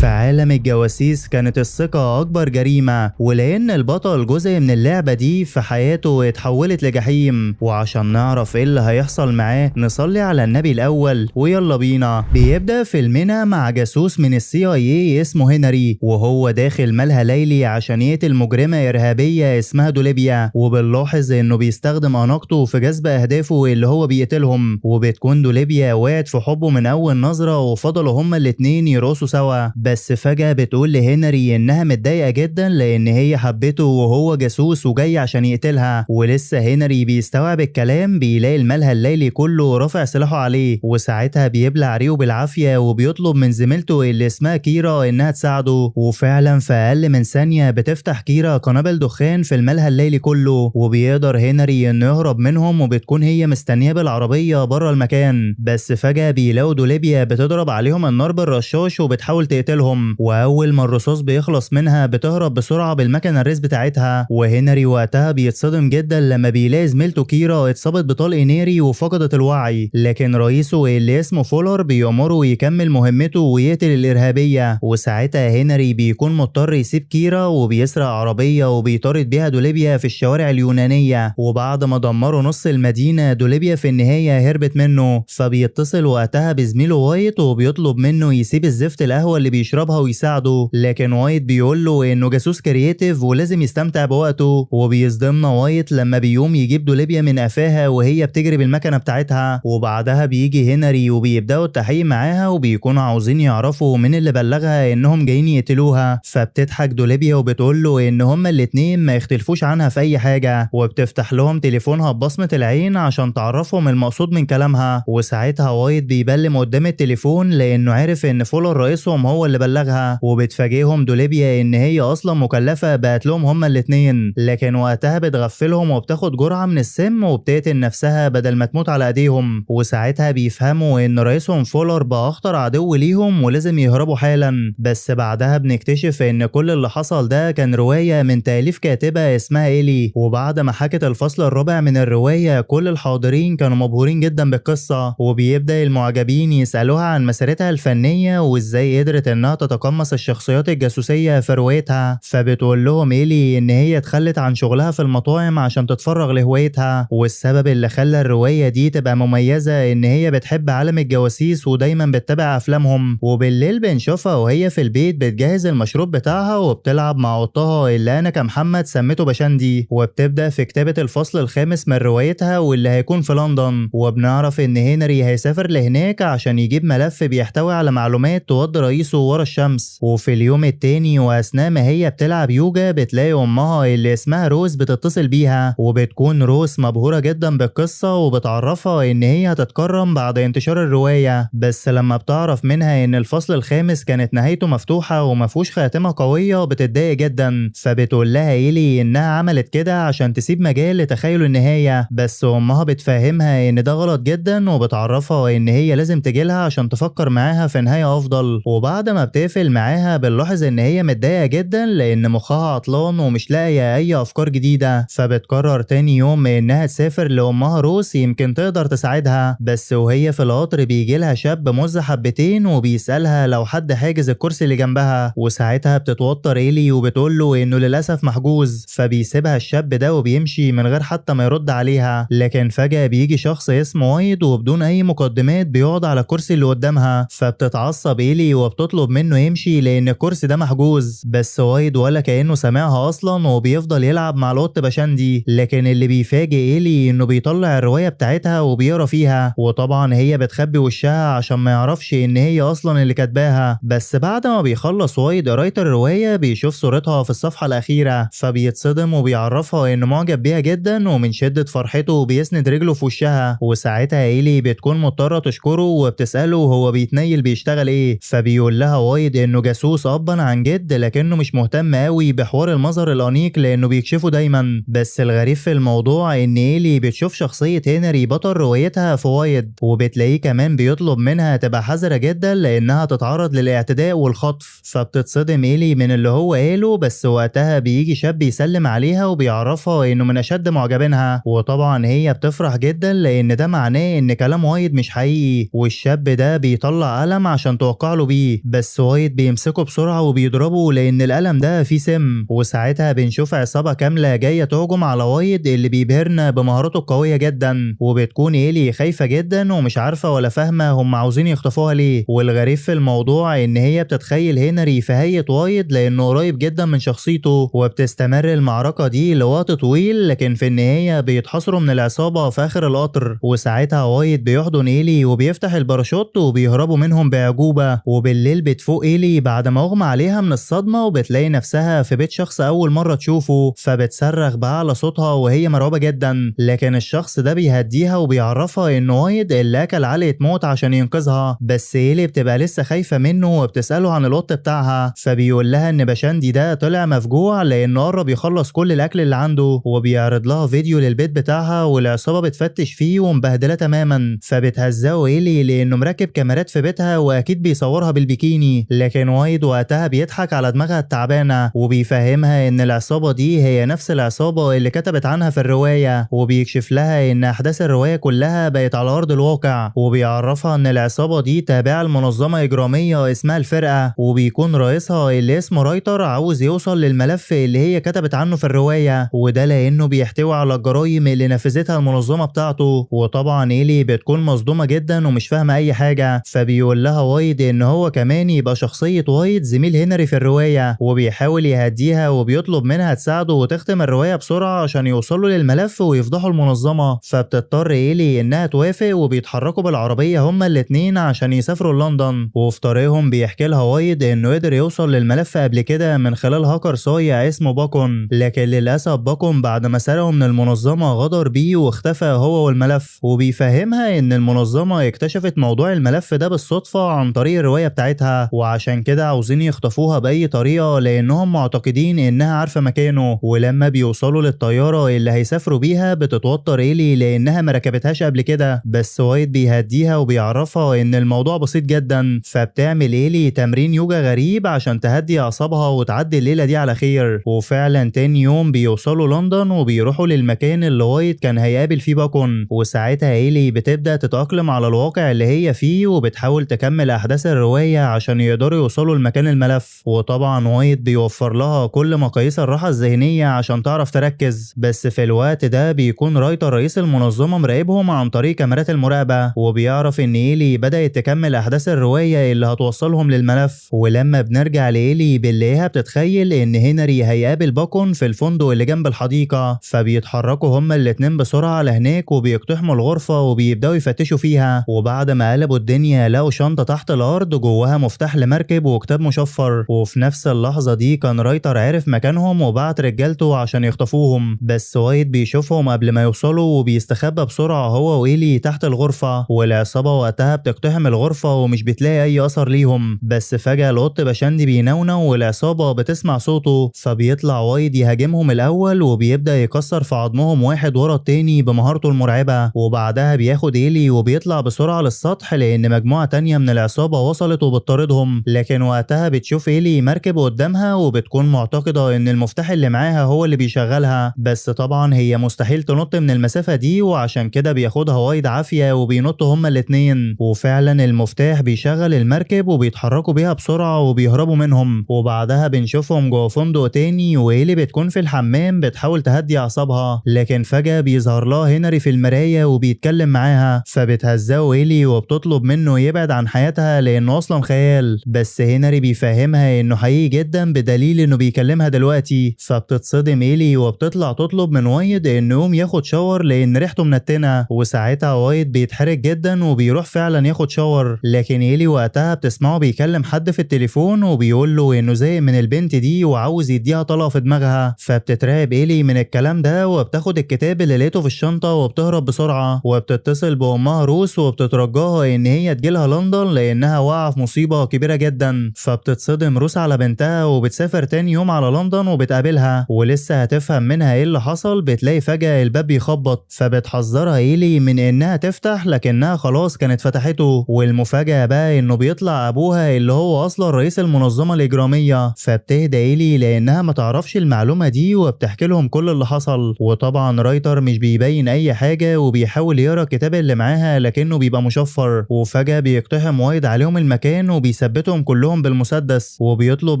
في عالم الجواسيس كانت الثقة أكبر جريمة، ولأن البطل جزء من اللعبة دي في حياته اتحولت لجحيم. وعشان نعرف ايه اللي هيحصل معاه نصلي على النبي الأول ويلا بينا. بيبدأ فيلمنا مع جاسوس من CIA اسمه هنري، وهو داخل ملهى ليلي عشان يقتل مجرمة إرهابية اسمها دوليبيا. وبنلاحظ إنه بيستخدم أناقته في جذب أهدافه اللي هو بيقتلهم، وبتكون دوليبيا وقعت في حبه من أول نظرة وفضلوا هما الاتنين يرقصوا سوا. بس فجأة بتقول لهنري إنها متضايقة جدا لأن هي حبته وهو جاسوس وجاي عشان يقتلها. ولسه هنري بيستوعب الكلام بيلاقي الملهى الليلي كله رافع سلاحه عليه، وساعتها بيبلع ريقه بالعافية وبيطلب من زميلته اللي اسمها كيرا إنها تساعده. وفعلا في أقل من ثانية بتفتح كيرا قنابل دخان في الملهى الليلي كله، وبيقدر هنري إنه يهرب منهم، وبتكون هي مستنياه بالعربية بره المكان. بس فجأة بيلاقوا دوليبيا بتضرب عليهم النار بالرشاش وبتحاول تقتلهم، واول ما الرصاص بيخلص منها بتهرب بسرعه بالمكنه الريس بتاعتها. وهنري وقتها بيتصدم جدا لما بيلاقي زميلته كيرا اتصابت بطلق ناري وفقدت الوعي، لكن رئيسه اللي اسمه فولر بيأمره يكمل مهمته ويقتل الارهابيه. وساعتها هنري بيكون مضطر يسيب كيرا وبيسرق عربيه وبيطارد بيها دوليبيا في الشوارع اليونانيه. وبعد ما دمروا نص المدينه دوليبيا في النهايه هربت منه، فبيتصل وقتها بزميله وايت وبيطلب منه يسيب الزفت القهوه اللي بيشربها ويساعده. لكن وايت بيقول له انه جاسوس كرييتيف ولازم يستمتع بوقته. وبيصدمنا وايت لما بيقوم يجيب دوليبيا من قفاها وهي بتجري بالمكنه بتاعتها. وبعدها بيجي هنري وبيبداوا التحقيق معاها وبيكونوا عاوزين يعرفوا مين اللي بلغها انهم جايين يقتلوها. فبتضحك دوليبيا وبتقول له ان هما الاتنين ما يختلفوش عنها في اي حاجه، وبتفتح لهم تليفونها ببصمه العين عشان تعرفهم المقصود من كلامها. وساعتها وايت بيبلم قدام التليفون لانه عارف ان فولر رئيسهم هو اللي بلغها. وبتفاجئهم دوليبيا ان هي اصلا مكلفه بقتلهم هما الاتنين، لكن وقتها بتغفلهم وبتاخد جرعه من السم وبتقتل نفسها بدل ما تموت على ايديهم. وساعتها بيفهموا ان رئيسهم فولر بقى اخطر عدو ليهم ولازم يهربوا حالا. بس بعدها بنكتشف ان كل اللي حصل ده كان روايه من تاليف كاتبه اسمها إيلي. وبعد ما حكت الفصل الرابع من الروايه كل الحاضرين كانوا مبهورين جدا بالقصه، وبيبدا المعجبين يسالوها عن مسيرتها الفنيه وازاي قدرت انها تتقمص الشخصيات الجاسوسيه في روايتها. فبتقول لهم إيلي ان هي اتخلت عن شغلها في المطاعم عشان تتفرغ لهوايتها، والسبب اللي خلى الروايه دي تبقى مميزه ان هي بتحب عالم الجواسيس ودايما بتتابع افلامهم. وبالليل بنشوفها وهي في البيت بتجهز المشروب بتاعها وبتلعب مع قطها اللي انا كمحمد سميته بشندي. وبتبدا في كتابه الفصل الخامس من روايتها واللي هيكون في لندن. وبنعرف ان هنري هيسافر لهناك عشان يجيب ملف بيحتوي على معلومات تودي رئيسه ورا الشمس. وفي اليوم التاني واثناء ما هي بتلعب يوجا بتلاقي امها اللي اسمها روز بتتصل بيها، وبتكون روز مبهوره جدا بالقصه وبتعرفها ان هي هتتكرم بعد انتشار الروايه. بس لما بتعرف منها ان الفصل الخامس كانت نهايته مفتوحه ومفهوش خاتمه قويه بتتضايق جدا. فبتقول لها إيلي انها عملت كده عشان تسيب مجال لتخيل النهايه، بس امها بتفهمها ان ده غلط جدا وبتعرفها ان هي لازم تجيلها عشان تفكر معاها في نهايه افضل. وبعد ما بتقفل معاها بنلاحظ ان هي متضايقه جدا لان مخها عطلان ومش لاقيه اي افكار جديده. فبتقرر تاني يوم انها تسافر لامها روس يمكن تقدر تساعدها. بس وهي في القطر بيجي لها شاب مز حبتين وبيسالها لو حد حاجز الكرسي اللي جنبها. وساعتها بتتوتر إيلي وبتقول له انه للاسف محجوز. فبيسيبها الشاب ده وبيمشي من غير حتى ما يرد عليها. لكن فجاه بيجي شخص اسمه وايد وبدون اي مقدمات بيقعد على الكرسي اللي قدامها. فبتتعصب إيلي وبتطلب منه يمشي لان الكرسي ده محجوز. بس وايد ولا كانه سامعها اصلا وبيفضل يلعب مع القط بشندي. لكن اللي بيفاجئ إيلي انه بيطلع الروايه بتاعتها وبيقرا فيها، وطبعا هي بتخبي وشها عشان ما يعرفش ان هي اصلا اللي كاتباها. بس بعد ما بيخلص وايد قرايه الروايه بيشوف صورتها في الصفحه الاخيره، فبيتصدم وبيعرفها انه معجب بيها جدا، ومن شده فرحته بيسند رجله في وشها. وساعتها إيلي بتكون مضطره تشكره وبتساله هو بيتنيل بيشتغل ايه. فبيقول لها وايد انه جاسوس ابا عن جد لكنه مش مهتم قوي بحوار المظهر الانيق لانه بيكشفه دايما. بس الغريب في الموضوع ان إيلي بتشوف شخصيه هنري بطل روايتها في وايد، وبتلاقيه كمان بيطلب منها تبقى حذره جدا لانها تتعرض للاعتداء والخطف. فبتتصدم إيلي من اللي هو قاله. بس وقتها بيجي شاب يسلم عليها وبيعرفها انه من اشد معجبينها، وطبعا هي بتفرح جدا لان ده معناه ان كلام وايد مش حقيقي. والشاب ده بيطلع قلم عشان توقع له بيه، بس بس وايد بيمسكه بسرعة وبيضربه لأن القلم ده فيه سم. وساعتها بنشوف عصابة كاملة جاية تهجم على وايد اللي بيبهرنا بمهاراته القوية جدا، وبتكون إيلي خايفة جدا ومش عارفة ولا فاهمة هم عاوزين يخطفوها ليه. والغريب في الموضوع إن هي بتتخيل هنري في هيئة وايد لأنه قريب جدا من شخصيته، وبتستمر المعركة دي لوقت طويل، لكن في النهاية بيتحاصروا من العصابة في آخر القطر. وساعتها وايد بيحضن إيلي وبيفتح الباراشوت وبيهربوا منهم بأعجوبة. وبالليل بتفوق إيلي بعد ما أغمى عليها من الصدمة، وبتلاقي نفسها في بيت شخص أول مرة تشوفه، فبتصرخ بأعلى صوتها وهي مرعوبة جدا. لكن الشخص ده بيهديها وبيعرفها إن وايد اللي أكل علقة موت عشان ينقذها. بس إيلي بتبقى لسه خايفة منه وبتسأله عن القط بتاعها، فبيقول لها إن باشاندي ده طلع مفجوع لأنه قرب يخلص كل الأكل اللي عنده، وبيعرض لها فيديو للبيت بتاعها والعصابة بتفتش فيه ومبهدلة تماما. فبتهزقه إيلي لأنه مركب كاميرات في بيتها وأكيد بيصورها بالبيكيني. لكن وايد وقتها بيضحك على دماغها التعبانة وبيفهمها إن العصابة دي هي نفس العصابة اللي كتبت عنها في الرواية، وبيكشف لها إن أحداث الرواية كلها بقت على أرض الواقع. وبيعرفها إن العصابة دي تابعة لمنظمة إجرامية اسمها الفرقة، وبيكون رئيسها اللي اسمه رايتر عاوز يوصل للملف اللي هي كتبت عنه في الرواية، وده لأنه بيحتوي على الجرايم اللي نفذتها المنظمة بتاعته. وطبعا إيلي بتكون مصدومة جدا ومش فاهمة أي حاجة، فبيقول لها وايد إن هو كمان يبقى شخصية وايد زميل هنري في الرواية، وبيحاول يهديها وبيطلب منها تساعده وتختم الرواية بسرعة عشان يوصلوا للملف ويفضحوا المنظمة. فبتضطر إيلي إنها توافق، وبيتحركوا بالعربية هما الاتنين عشان يسافروا لندن. وفي طريقهم بيحكي لها وايد إنه قدر يوصل للملف قبل كده من خلال هاكر صايع اسمه باكون، لكن للأسف باكون بعد ما سرقه من المنظمة غدر بيه واختفى هو والملف. وبيفهمها إن المنظمة اكتشفت موضوع الملف ده بالصدفة عن طريق الرواية بتاعتها، وعشان كده عاوزين يخطفوها بأي طريقة لأنهم معتقدين إنها عارفة مكانه. ولما بيوصلوا للطيارة اللي هيسافروا بيها بتتوتر إيلي لأنها ما ركبتهاش قبل كده، بس وايد بيهديها وبيعرفها إن الموضوع بسيط جدا. فبتعمل إيلي تمرين يوجا غريب عشان تهدي أعصابها وتعدي الليلة دي على خير. وفعلا تاني يوم بيوصلوا لندن وبيروحوا للمكان اللي وايد كان هيقابل فيه باكون. وساعتها إيلي بتبدأ تتأقلم على الواقع اللي هي فيه وبتحاول تكمل أحداث الرواية عشان يقدروا يوصلوا لمكان الملف. وطبعا وايد بيوفر لها كل مقاييس الراحة الذهنية عشان تعرف تركز، بس في الوقت ده بيكون رايتر رئيس المنظمة مراقبهم عن طريق كاميرات المراقبة، وبيعرف إن إيلي بدأت تكمل أحداث الرواية اللي هتوصلهم للملف. ولما بنرجع لإيلي بنلاقيها بتتخيل إن هنري هيقابل باكون في الفندق اللي جنب الحديقة، فبيتحركوا هما الاتنين بسرعة لهناك وبيقتحموا الغرفة وبيبدأوا يفتشوا فيها. وبعد ما قلبوا الدنيا لقوا شنطة تحت الأرض جواها مفتاح لمركب وكتاب مشفر. وفي نفس اللحظة دي كان رايتر عارف مكانهم وبعت رجالته عشان يخطفوهم، بس وايد بيشوفهم قبل ما يوصلوا وبيستخبى بسرعة هو وإيلي تحت الغرفة. والعصابة وقتها بتقتحم الغرفة ومش بتلاقي أي أثر ليهم، بس فجأة القط باشاندي بينونو والعصابة بتسمع صوته، فبيطلع وايد يهاجمهم الأول وبيبدأ يكسر في عظمهم واحد ورا التاني بمهارته المرعبة. وبعدها بياخد إيلي وبيطلع بسرعة للسطح لأن مجموعة تانية من العصابة وصلت وبتطاردهم. لكن وقتها بتشوف إيلي مركب قدامها وبتكون معتقدة إن المفتاح اللي معاها هو اللي بيشغلها، بس طبعا هي مستحيل تنط من المسافة دي، وعشان كده بياخدها وايد عافية وبينطوا هما الاتنين. وفعلا المفتاح بيشغل المركب وبيتحركوا بيها بسرعة وبيهربوا منهم. وبعدها بنشوفهم جوه فندق تاني وإيلي بتكون في الحمام بتحاول تهدي أعصابها، لكن فجأة بيظهر لها هنري في المراية وبيتكلم معاها، فبتهزقه إيلي وبتطلب منه يبعد عن حياتها لأنه أصلا خيال. بس هنري بيفهمها إنه حقيقي جدا بدليل إنه بيكلمها دلوقتي، فبتتصدم إيلي وبتطلع تطلب من وايد إنه يقوم ياخد شاور لأن ريحته منتنة. وساعتها وايد بيتحرك جدا وبيروح فعلا ياخد شاور، لكن إيلي وقتها بتسمعه بيكلم حد في التليفون وبيقول له إنه زهق من البنت دي وعاوز يديها طلقة في دماغها. فبتترعب إيلي من الكلام ده وبتاخد الكتاب اللي لقيته في الشنطة وبتهرب بسرعة، وبتتصل بأمها روس وبتترجاها إن هي تجيلها لندن لأنها واقعة في مصيبة كبيرة جدا. فبتتصدم روس على بنتها وبتسافر تاني يوم على لندن وبتقابلها، ولسه هتفهم منها إيه اللي حصل بتلاقي فجأة الباب بيخبط، فبتحذرها إيلي من إنها تفتح لكنها خلاص كانت فتحته. والمفاجأة بقى إنه بيطلع أبوها اللي هو أصلا رئيس المنظمة الإجرامية، فبتهدى إيلي لأنها ما تعرفش المعلومة دي وبتحكي لهم كل اللي حصل. وطبعا رايتر مش بيبين أي حاجة وبيحاول يقرا الكتاب اللي معاها لكنه بيبقى مشفر. وفجأة بيقتحم وايد عليهم المكان بيثبتهم كلهم بالمسدس، وبيطلب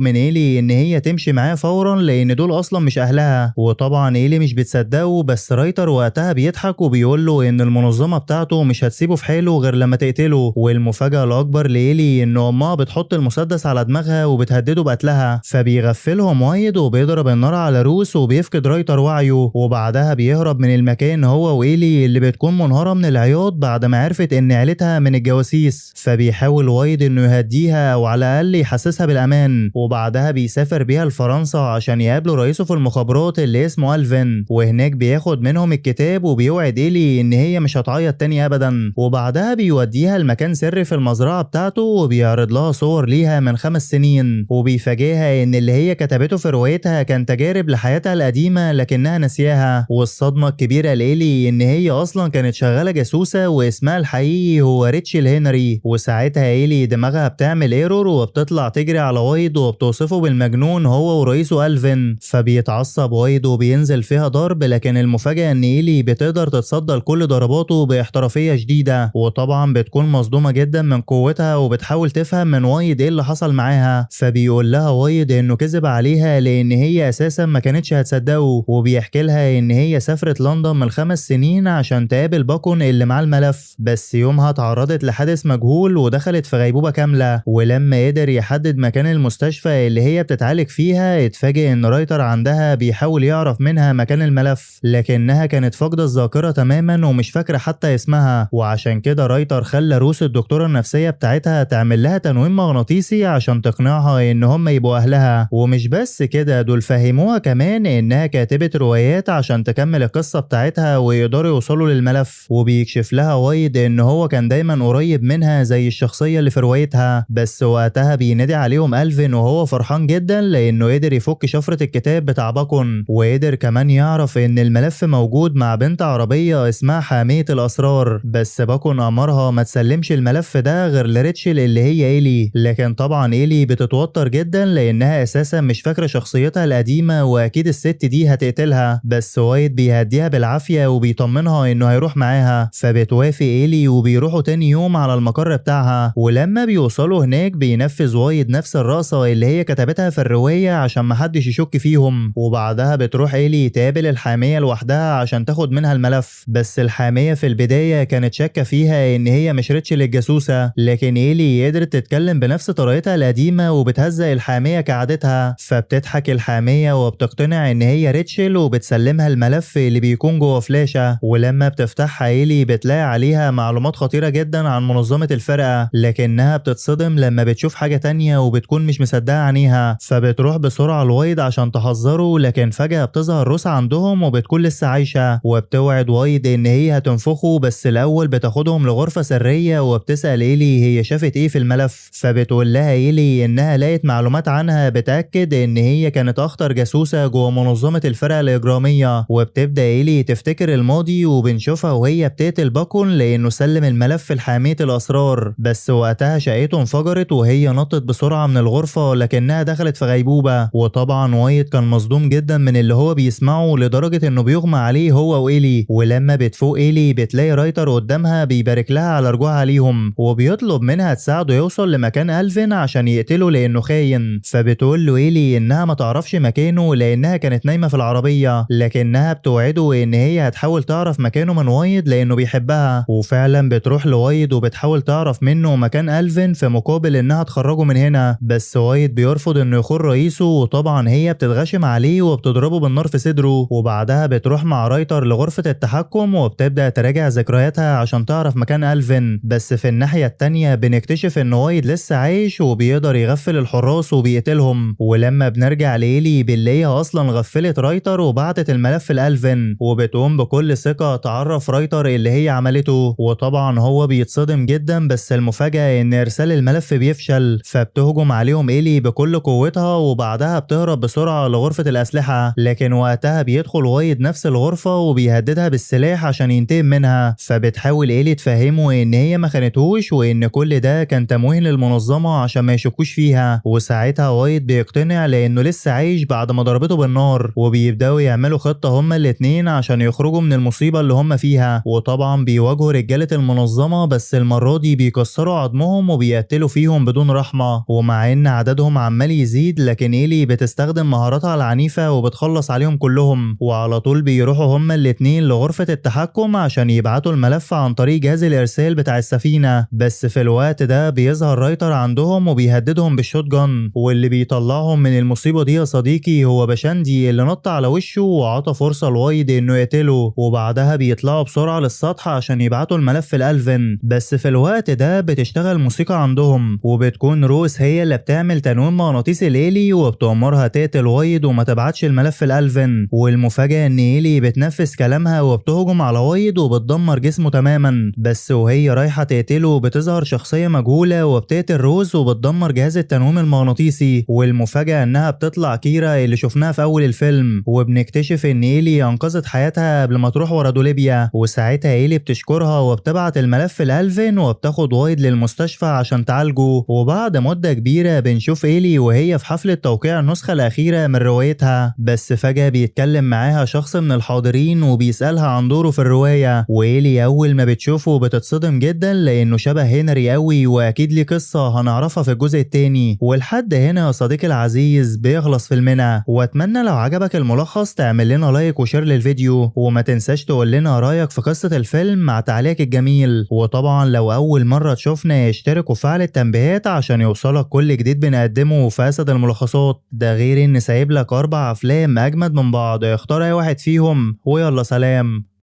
من إيلي إن هي تمشي معاه فورا لأن دول أصلا مش أهلها. وطبعا إيلي مش بتصدقه، بس رايتر وقتها بيضحك وبيقول له إن المنظمة بتاعته مش هتسيبه في حاله غير لما تقتله. والمفاجأة الأكبر لإيلي إن أمها بتحط المسدس على دماغها وبتهدده بقتلها، فبيغفلهم وايد وبيضرب النار على روس وبيفقد رايتر وعيه. وبعدها بيهرب من المكان هو وإيلي اللي بتكون منهارة من العياط بعد ما عرفت إن عيلتها من الجواسيس. فبيحاول وايد إنه يهديها أو على الأقل يحسسها بالأمان، وبعدها بيسافر بيها لفرنسا عشان يقابلوا رئيسه في المخابرات اللي اسمه ألفين، وهناك بياخد منهم الكتاب وبيوعد إيلي إن هي مش هتعيط تاني أبدا. وبعدها بيوديها لمكان سري في المزرعة بتاعته وبيعرض لها صور ليها من 5 سنين، وبيفاجئها إن اللي هي كتبته في روايتها كان تجارب لحياتها القديمة لكنها نسياها. والصدمة الكبيرة لإيلي إن هي أصلا كانت شغالة جاسوسة واسمها الحقيقي هو ريتشل هنري. وساعتها إيلي دماغها بتعمل ايرور وبتطلع تجري على وايد وبتوصفه بالمجنون هو ورئيسه ألفين. فبيتعصب وايد وبينزل فيها ضرب، لكن المفاجأة إن إيلي بتقدر تتصدى لكل ضرباته باحترافية شديدة، وطبعا بتكون مصدومة جدا من قوتها وبتحاول تفهم من وايد إيه اللي حصل معاها. فبيقول لها وايد إنه كذب عليها لأن هي أساسا ما كانتش هتصدقه، وبيحكي لها إن هي سافرت لندن من 5 سنين عشان تقابل باكون اللي معاه الملف، بس يومها تعرضت لحادث مجهول ودخلت في غيبوبة كاملة. ولما قدر يحدد مكان المستشفى اللي هي بتتعالج فيها اتفاجئ إن رايتر عندها بيحاول يعرف منها مكان الملف، لكنها كانت فاقدة الذاكرة تماما ومش فاكرة حتى اسمها. وعشان كده رايتر خلى روس الدكتورة النفسية بتاعتها تعمل لها تنويم مغناطيسي عشان تقنعها إن هم يبقوا أهلها. ومش بس كده، دول فهموها كمان إنها كاتبة روايات عشان تكمل القصة بتاعتها ويقدروا يوصلوا للملف. وبيكشف لها وايد إن هو كان دايما قريب منها زي الشخصية اللي في روايتها، بس وقتها بينادي عليهم ألفين وهو فرحان جدا لأنه قدر يفك شفرة الكتاب بتاع باكون، وقدر كمان يعرف إن الملف موجود مع بنت عربية اسمها حامية الأسرار. بس باكون أمرها ما تسلمش الملف ده غير لريتشل اللي هي إيلي، لكن طبعا إيلي بتتوتر جدا لأنها أساسا مش فاكرة شخصيتها القديمة وأكيد الست دي هتقتلها. بس وايد بيهديها بالعافية وبيطمنها إنه هيروح معاها، فبتوافق إيلي وبيروحوا تاني يوم على المقر بتاعها. ولما بيوصلوا هناك بينفذ وايد نفس الرقصة اللي هي كتبتها في الرواية عشان محدش يشك فيهم. وبعدها بتروح إيلي تقابل الحامية لوحدها عشان تاخد منها الملف، بس الحامية في البداية كانت شاكة فيها إن هي مش ريتشل الجاسوسة، لكن إيلي قدرت تتكلم بنفس طريقتها القديمة وبتهزق الحامية كعادتها. فبتضحك الحامية وبتقتنع إن هي ريتشل وبتسلمها الملف اللي بيكون جوه فلاشة. ولما بتفتحها إيلي بتلاقي عليها معلومات خطيرة جدا عن منظمة الفرقة، لكنها بتتصدم لما بتشوف حاجة تانية وبتكون مش مصدقة عينيها. فبتروح بسرعة لوايد عشان تحذره، لكن فجأة بتظهر روس عندهم وبتكون لسه عايشة، وبتوعد وايد إن هي هتنفخه، بس الأول بتاخدهم لغرفة سرية وبتسأل إيلي هي شافت إيه في الملف. فبتقول لها إيلي إنها لقيت معلومات عنها بتأكد إن هي كانت أخطر جاسوسة جوه منظمة الفرقة الإجرامية. وبتبدأ إيلي تفتكر الماضي وبنشوفها وهي بتقتل باكون لأنه سلم الملف لحامية الأسرار، بس وقتها شقته انفجرت وهي نطت بسرعة من الغرفة لكنها دخلت في غيبوبة. وطبعا وايد كان مصدوم جدا من اللي هو بيسمعه لدرجة إنه بيغمى عليه هو وإيلي. ولما بتفوق إيلي بتلاقي رايتر قدامها بيبارك لها على رجوعها ليهم، وبيطلب منها تساعده يوصل لمكان ألفين عشان يقتله لأنه خاين. فبتقول له إيلي إنها ما تعرفش مكانه لأنها كانت نايمة في العربية، لكنها بتوعده إن هي هتحاول تعرف مكانه من وايد لأنه بيحبها. وفعلا بتروح لوايد وبتحاول تعرف منه مكان ألفين في مقابل إنها تخرجه من هنا، بس وايد بيرفض إنه يخون رئيسه، وطبعا هي بتتغشم عليه وبتضربه بالنار في صدره. وبعدها بتروح مع رايتر لغرفة التحكم وبتبدأ تراجع ذكرياتها عشان تعرف مكان ألفين. بس في الناحية التانية بنكتشف إن وايد لسه عايش وبيقدر يغفل الحراس وبيقتلهم. ولما بنرجع لإيلي بنلاقيها أصلا غفلت رايتر وبعتت الملف لألفين، وبتقوم بكل ثقة تعرف رايتر اللي هي عملته. وطبعا هو بيتصدم جدا، بس المفاجأة إن إرسال الملف بيفشل، فبتهجم عليهم إيلي بكل قوتها وبعدها بتهرب بسرعة لغرفة الأسلحة. لكن وقتها بيدخل وايد نفس الغرفة وبيهددها بالسلاح عشان ينتقم منها. فبتحاول إيلي تفهمه إن هي ما خانتهوش وإن كل ده كان تمويه للمنظمة عشان ما يشكوش فيها. وساعتها وايد بيقتنع لأنه لسه عايش بعد ما ضربته بالنار، وبيبدأوا يعملوا خطة هما الاتنين عشان يخرجوا من المصيبة اللي هما فيها. وطبعا بيواجهوا رجالة المنظمة، بس المرة دي بيكسروا عظمهم وبيقتلوا بيقتلوا فيهم بدون رحمة، ومع ان عددهم عمال يزيد لكن إيلي بتستخدم مهاراتها العنيفة وبتخلص عليهم كلهم، وعلى طول بيروحوا هما الاتنين لغرفة التحكم عشان يبعتوا الملف عن طريق جهاز الإرسال بتاع السفينة. بس في الوقت ده بيظهر رايتر عندهم وبيهددهم بالشوت جن، واللي بيطلعهم من المصيبة دي يا صديقي هو باشاندي اللي نط على وشه وعطى فرصة لوايد انه يقتله، وبعدها بيطلعوا بسرعة للسطح عشان يبعتوا الملف لألفين. بس في الوقت ده بتشتغل موسيقى عندهم، وبتكون روس هي اللي بتعمل تنويم مغناطيسي لإيلي وبتأمرها تقتل وايد وما تبعتش الملف لألفين. والمفاجأة ان إيلي بتنفذ كلامها وبتهجم على وايد وبتدمر جسمه تماما. بس وهي رايحة تقتله بتظهر شخصية مجهولة وبتقتل روز وبتدمر جهاز التنويم المغناطيسي. والمفاجأة انها بتطلع كيرا اللي شفناها في اول الفيلم، وبنكتشف ان إيلي انقذت حياتها قبل ما تروح ورا دوليبيا. وساعتها إيلي بتشكرها وبتبعت الملف لألفين وبتاخد وايد للمستشفى عشان تعالجه. وبعد مدة كبيرة بنشوف إيلي وهي في حفلة توقيع النسخة الأخيرة من روايتها، بس فجأة بيتكلم معاها شخص من الحاضرين وبيسألها عن دوره في الرواية. وإيلي أول ما بتشوفه بتتصدم جدا لأنه شبه هنري قوي، وأكيد ليه قصة هنعرفها في الجزء التاني. ولحد هنا يا صديقي العزيز بيخلص فيلمنا، وأتمنى لو عجبك الملخص تعمل لنا لايك وشير للفيديو، وما تنساش تقول لنا رأيك في قصة الفيلم مع تعليقك الجميل. وطبعا لو أول مرة تشوفنا اشترك وفعل التنبيهات عشان يوصلك كل جديد بنقدمه في أسد الملخصات. ده غير إن سايب لك 4 أفلام أجمد من بعض، اختار أي واحد فيهم ويلا سلام.